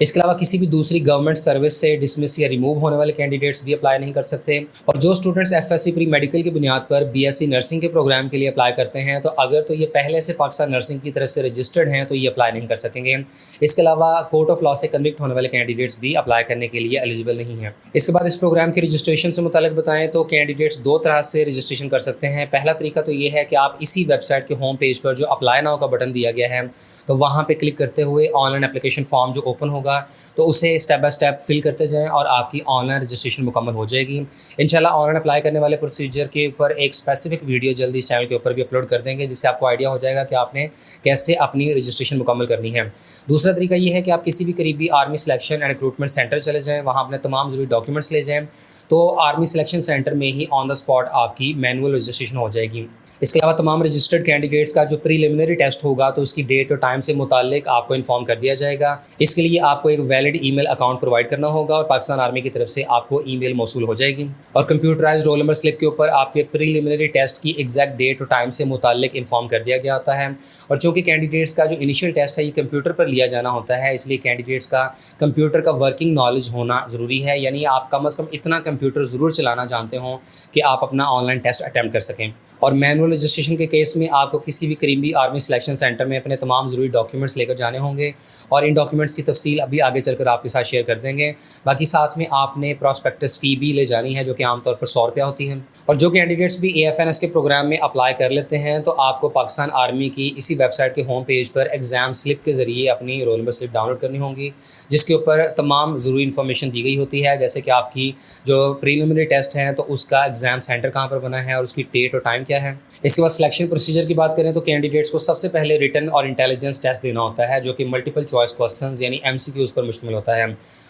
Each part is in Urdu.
اس کے علاوہ کسی بھی دوسری گورنمنٹ سروس سے ڈسمس یا ریموو ہونے والے کینڈیڈیٹس بھی اپلائی نہیں کر سکتے، اور جو students F S C pre medical کی بنیاد پر بی ایس سی نرسنگ کے پروگرام کے لیے اپلائی کرتے ہیں تو اگر تو یہ پہلے سے پاکستان نرسنگ کی طرف سے رجسٹرڈ ہیں تو یہ اپلائی نہیں کر سکیں گے۔ اس کے علاوہ کورٹ آف لاء سے کنوکٹ ہونے والے کینڈیڈیٹس بھی اپلائی کرنے کے لیے ایلیجیبل نہیں ہیں۔ اس کے بعد اس پروگرام کی رجسٹریشن سے متعلق بتائیں تو کینڈیڈیٹس دو طرح سے رجسٹریشن کر سکتے ہیں۔ پہلا طریقہ تو یہ ہے کہ آپ اسی ویب سائٹ کے ہوم پیج پر جو اپلائی ناؤ کا بٹن دیا گیا ہے تو وہاں پہ کلک کرتے ہوئے آن لائن اپلیکیشن فارم جو اوپن ہوگا تو اسے اسٹیپ بائی اسٹیپ فل کرتے جائیں اور آپ کی آن لائن رجسٹریشن مکمل ہو جائے گی۔ انشاءاللہ آن لائن اپلائی کرنے والے پروسیجر کے اوپر ایک اسپیسیفک ویڈیو جلدی اس چینل کے اوپر بھی اپلوڈ کر دیں گے، جس سے آپ کو آئیڈیا ہو جائے گا کہ آپ نے کیسے اپنی رجسٹریشن مکمل کرنی ہے۔ دوسرا طریقہ یہ ہے کہ آپ کسی بھی قریبی army selection and recruitment centre چلے جائیں، وہاں اپنے تمام ضروری ڈاکیومنٹس لے جائیں تو آرمی سلیکشن سینٹر میں ہی آن دا اسپاٹ آپ کی مینول رجسٹریشن ہو جائے گی۔ اس کے علاوہ تمام رجسٹرڈ کینڈیڈیٹس کا جو پریلیمنری ٹیسٹ ہوگا تو اس کی ڈیٹ اور ٹائم سے متعلق آپ کو انفارم کر دیا جائے گا۔ اس کے لیے آپ کو ایک ویلڈ ای میل اکاؤنٹ پرووائڈ کرنا ہوگا اور پاکستان آرمی کی طرف سے آپ کو ای میل موصول ہو جائے گی، اور کمپیوٹرائزڈ رول نمبر سلپ کے اوپر آپ کے پریلیمنری ٹیسٹ کی ایگزیکٹ ڈیٹ اور ٹائم سے متعلق انفارم کر دیا گیا ہوتا ہے۔ اور چونکہ کینڈیڈیٹس کا جو انیشیل ٹیسٹ ہے یہ کمپیوٹر پر لیا جانا ہوتا ہے، اس لیے کینڈیڈیٹس کا کمپیوٹر کا ورکنگ نالج ہونا ضروری ہے، یعنی آپ کم از کم اتنا کمپیوٹر ضرور چلانا جانتے ہوں کہ آپ اپنا آن لائن ٹیسٹ اٹیمپٹ کر سکیں۔ اور مینول رجسٹریشن کے کیس میں آپ کو کسی بھی قریبی آرمی سلیکشن سینٹر میں اپنے تمام ضروری ڈاکیومنٹس لے کر جانے ہوں گے، اور ان ڈاکیومنٹس کی تفصیل ابھی آگے چل کر آپ کے ساتھ شیئر کر دیں گے۔ باقی ساتھ میں آپ نے پراسپیکٹس فی بھی لے جانی ہے جو کہ عام طور پر 100 روپیہ ہوتی ہے۔ اور جو کینڈیڈیٹس بھی اے ایف این ایس کے پروگرام میں اپلائی کر لیتے ہیں تو آپ کو پاکستان آرمی کی اسی ویب سائٹ کے ہوم پیج پر ایگزام سلپ کے ذریعے اپنی roll number slip download کرنی ہوں گی، جس کے اوپر تمام ضروری انفارمیشن دی گئی ہوتی ہے، جیسے کہ آپ کی جو پریلیمنری ٹیسٹ ہیں تو اس کا ایگزام سینٹر کہاں پر بنا ہے اور اس کی ڈیٹ اور ٹائم کیا ہے۔ اس کے بعد سلیکشن پروسیجر کی بات کریں تو کینڈیڈیٹس کو سب سے پہلے ریٹن اور انٹیلیجنس ٹیسٹ دینا ہوتا ہے جو کہ ملٹیپل چوائس کوسچنز یعنی ایم سی کیوز پر مشتمل ہوتا ہے،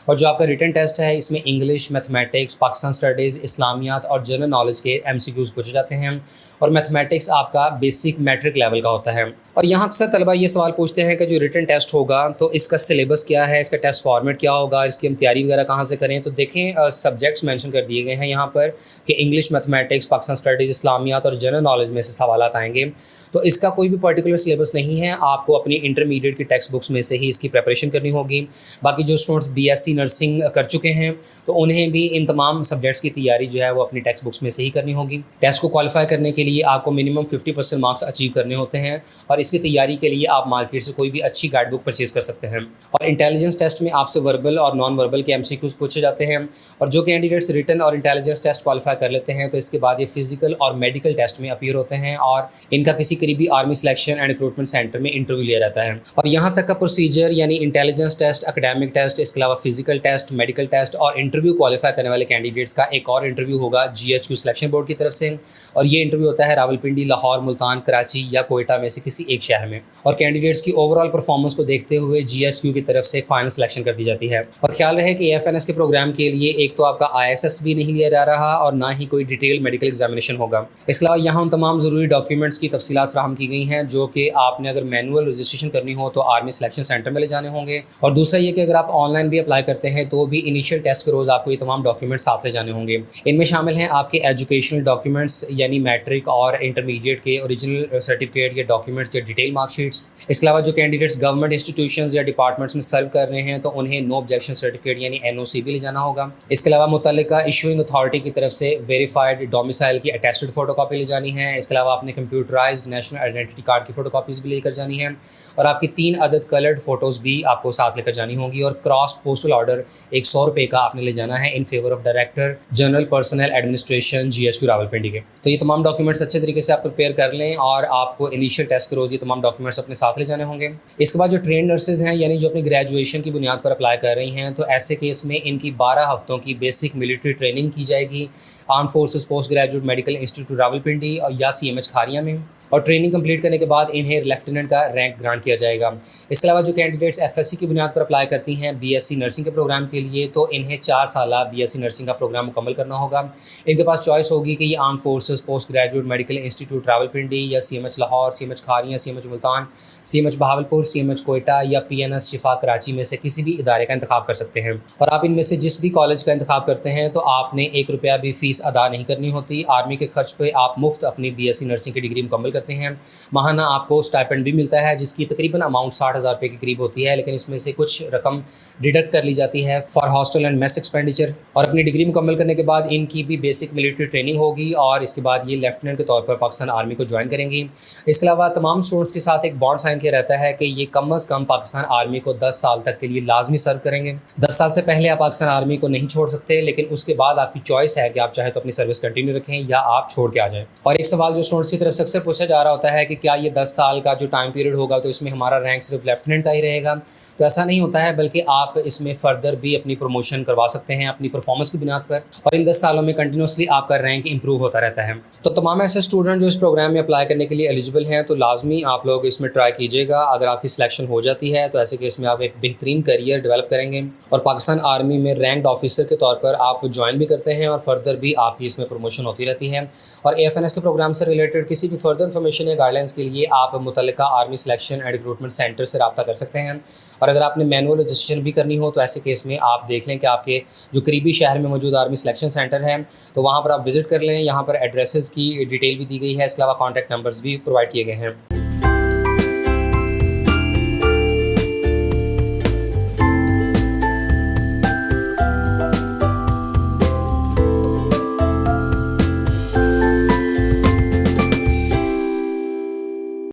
اور جو آپ کا ریٹن ٹیسٹ ہے اس میں انگلش، میتھمیٹکس، پاکستان اسٹڈیز، اسلامیات اور جنرل نالج کے ایم سی کیوز پوچھے جاتے ہیں، اور میتھمیٹکس آپ کا بیسک میٹرک لیول کا ہوتا ہے۔ اور یہاں اکثر طلبہ یہ سوال پوچھتے ہیں کہ جو ریٹن ٹیسٹ ہوگا تو اس کا سلیبس کیا ہے، اس کا ٹیسٹ فارمیٹ کیا ہوگا، اس کی ہم تیاری وغیرہ کہاں سے کریں؟ تو دیکھیں سبجیکٹس مینشن کر دیے گئے ہیں یہاں پر کہ انگلش، میتھمیٹکس، پاکستان اسٹڈیز، اسلامیات اور جنرل نالج میں سے سوالات آئیں گے، تو اس کا کوئی بھی پرٹیکولر سلیبس نہیں ہے، آپ کو اپنی انٹرمیڈیٹ کی ٹیکسٹ بکس میں سے ہی اس کی پریپریشن کرنی ہوگی۔ باقی جو students B S C nursing کر چکے ہیں تو انہیں بھی ان تمام سبجیکٹس کی تیاری جو ہے وہ اپنی ٹیکسٹ بکس میں سے ہی کرنی ہوگی۔ ٹیسٹ کو کوالیفائی کرنے کے لیے آپ کو منیمم 50% مارکس اچیو کرنے ہوتے ہیں، اور اس کی تیاری کے لیے آپ مارکیٹ سے کوئی بھی اچھی گائیڈ بک پرچیز کر سکتے ہیں۔ اور انٹیلیجنس ٹیسٹ میں آپ سے وربل اور نان وربل کے ایم سی کیوز پوچھے جاتے ہیں، اور جو کینڈیڈیٹس ریٹن اور انٹیلیجنس ٹیسٹ کوالیفائی کر لیتے ہیں تو اس کے بعد یہ فزیکل اور میڈیکل ٹیسٹ میں اپیئر ہوتے ہیں، اور ان کا کسی قریبی army selection and recruitment centre میں انٹرویو لیا جاتا ہے۔ اور یہاں تک کا پروسیجر یعنی انٹیلیجنس ٹیسٹ، اکیڈیمک ٹیسٹ، اس کے علاوہ فزیکل ٹیسٹ، میڈیکل ٹیسٹ اور انٹرویو کوالیفائی کرنے والے کینڈیڈیٹس کا ایک اور انٹرویو ہوگا G H Q selection board کی طرف سے، اور یہ انٹرویو ہوتا ہے راولپنڈی، لاہور، ملتان، کراچی یا کوئٹہ میں سے کسی ایک شہر میں، اور کینڈیڈیٹس کی اوور آل پرفارمنس کو دیکھتے ہوئے جی ایچ کیو کی طرف سے فائنل سلیکشن کر دی جاتی ہے۔ اور خیال رہے کہ اے ایف این ایس کے پروگرام کے لیے ایک تو آپ کا آئی ایس ایس بھی نہیں لیا جا رہا اور نہ ہی کوئی ڈیٹیل میڈیکل ایگزامینیشن ہوگا۔ اس کے علاوہ یہاں ان تمام ضروری ڈاکیومنٹس کی تفصیلات فراہم کی گئی ہیں جو کہ آپ نے اگر مینول رجسٹریشن کرنی ہو تو آرمی سلیکشن سینٹر میں لے جانے ہوں گے، اور دوسرا یہ کہ اگر آپ آن لائن بھی اپلائی کرتے ہیں تو بھی انیشیل ٹیسٹ کے روز آپ کو یہ تمام ڈاکیومنٹس ساتھ لے جانے ہوں گے۔ ان میں شامل ہیں آپ کے ایجوکیشنل ڈاکیومنٹس یعنی میٹرک اور انٹرمیڈیٹ کے اوریجنل سرٹیفکیٹ یا ڈاکیومنٹس یا ڈیٹیل مارک شیٹس۔ اس کے علاوہ جو کینڈیڈیٹس گورنمنٹ انسٹیٹیوشنز یا ڈپارٹمنٹس میں سرو کر رہے ہیں تو انہیں نو آبجیکشن سرٹیفکیٹ یعنی این او سی بھی لے جانا ہوگا۔ اس کے علاوہ متعلقہ ایشوئنگ اتھارٹی کی طرف سے ویریفائڈ ڈومیسائل کی اٹیسٹڈ فوٹو کاپی لے جانی ہے۔ اس کے علاوہ آپ نے کمپیوٹرائزڈ نیشنل آئیڈینٹی کارڈ کی فوٹو کاپیز بھی لے کر جانی ہیں، اور آپ کی 3 عدد کلرڈ فوٹوز بھی آپ کو ساتھ لے کر جانی ہوں گی، اور کراسڈ پوسٹل آرڈر ایک 100 روپے کا آپ نے لے جانا ہے in favour of director general personnel administration G H Q Rawalpindi کے۔ تو یہ تمام ڈاکیومنٹس اچھے طریقے سے آپ پریپیئر کر لیں، اور آپ کو انیشیل ٹیسٹ کے روز یہ تمام ڈاکیومنٹس اپنے ساتھ لے جانے ہوں گے۔ اس کے بعد جو ٹرین نرسز ہیں یعنی جو اپنی گریجویشن کی بنیاد پر اپلائی کر رہی ہیں تو ایسے کیس میں ان کی 12 ہفتوں کی بیسک ملٹری ٹریننگ کی جائے گی armed forces post graduate medical institute Rawalpindi یا سی ایم ایچ کھاریاں میں، اور ٹریننگ کمپلیٹ کرنے کے بعد انہیں لیفٹیننٹ کا رینک گرانٹ کیا جائے گا۔ اس کے علاوہ جو کینڈیڈیٹس ایف ایس سی کی بنیاد پر اپلائی کرتی ہیں بی ایس سی نرسنگ کے پروگرام کے لیے تو انہیں 4 سالہ بی ایس سی نرسنگ کا پروگرام مکمل کرنا ہوگا۔ ان کے پاس چوائس ہوگی کہ یہ armed forces post graduate medical institute Rawalpindi یا C M H Lahore, C M H Kharian, C M H Multan, C M H Bahawalpur, C M H Quetta یا پی این ایس شفا کراچی میں سے کسی بھی ادارے کا انتخاب کر سکتے ہیں، اور آپ ان میں سے جس بھی کالج کا انتخاب کرتے ہیں تو آپ نے 1 روپیہ بھی فیس ادا نہیں کرنی ہوتی۔ آرمی کے خرچ پہ آپ مفت اپنی بی ایس سی نرسنگ کی ڈگری مکمل کر کرتے ہیں ماہانہ آپ کو اسٹائپنڈ بھی ملتا ہے جس کی تقریباً اماؤنٹ 60,000 روپے کے قریب ہوتی ہے، لیکن اس میں سے کچھ رقم ڈیڈکٹ کر لی جاتی ہے for hostel and mass expenditure. اور اپنی ڈگری مکمل کرنے کے بعد ان کی بھی بیسک ملٹری ٹریننگ ہوگی اور اس کے بعد یہ لیفٹیننٹ کے طور پر پاکستان آرمی کو جوائن کریں گی۔ اس کے علاوہ تمام اسٹوڈنٹس کے ساتھ ایک بانڈ سائن کیا رہتا ہے کہ یہ کم از کم پاکستان آرمی کو 10 سال تک کے لیے لازمی سرو کریں گے۔ 10 سال سے پہلے آپ پاکستان آرمی کو نہیں چھوڑ سکتے، لیکن اس کے بعد آپ کی چوائس ہے کہ آپ چاہے تو اپنی سروس کنٹینیو رکھیں یا آپ چھوڑ کے آ جائیں۔ اور ایک سوال جو اسٹوڈنٹس کی طرف سے اکثر پوچھا جا رہا ہوتا ہے کہ کیا یہ 10 سال کا جو ٹائم پیریڈ ہوگا تو اس میں ہمارا رینک صرف لیفٹیننٹ کا ہی رہے گا؟ تو ایسا نہیں ہوتا ہے، بلکہ آپ اس میں فردر بھی اپنی پروموشن کروا سکتے ہیں اپنی پرفارمنس کی بنیاد پر، اور ان 10 سالوں میں کنٹینیوسلی آپ کا رینک امپروو ہوتا رہتا ہے۔ تو تمام ایسے اسٹوڈنٹ جو اس پروگرام میں اپلائی کرنے کے لیے ایلیجیبل ہیں تو لازمی آپ لوگ اس میں ٹرائی کیجیے گا۔ اگر آپ کی سلیکشن ہو جاتی ہے تو ایسے کیس میں آپ ایک بہترین کیریئر ڈیولپ کریں گے اور پاکستان آرمی میں رینکڈ آفیسر کے طور پر آپ جوائن بھی کرتے ہیں اور فردر بھی آپ کی اس میں پروموشن ہوتی رہتی ہے۔ اور AFNS کے پروگرام سے ریلیٹڈ کسی بھی فردر انفارمیشن یا گائیڈ لائنس کے لیے آپ متعلقہ army selection and recruitment centre سے رابطہ کر سکتے ہیں۔ اور اگر آپ نے مینول رجسٹریشن بھی کرنی ہو تو ایسے کیس میں آپ دیکھ لیں کہ آپ کے جو قریبی شہر میں موجود آرمی سلیکشن سینٹر ہے تو وہاں پر آپ وزٹ کر لیں۔ یہاں پر ایڈریسز کی ڈیٹیل بھی دی گئی ہے، اس کے علاوہ کانٹیکٹ نمبرز بھی پرووائڈ کیے گئے ہیں۔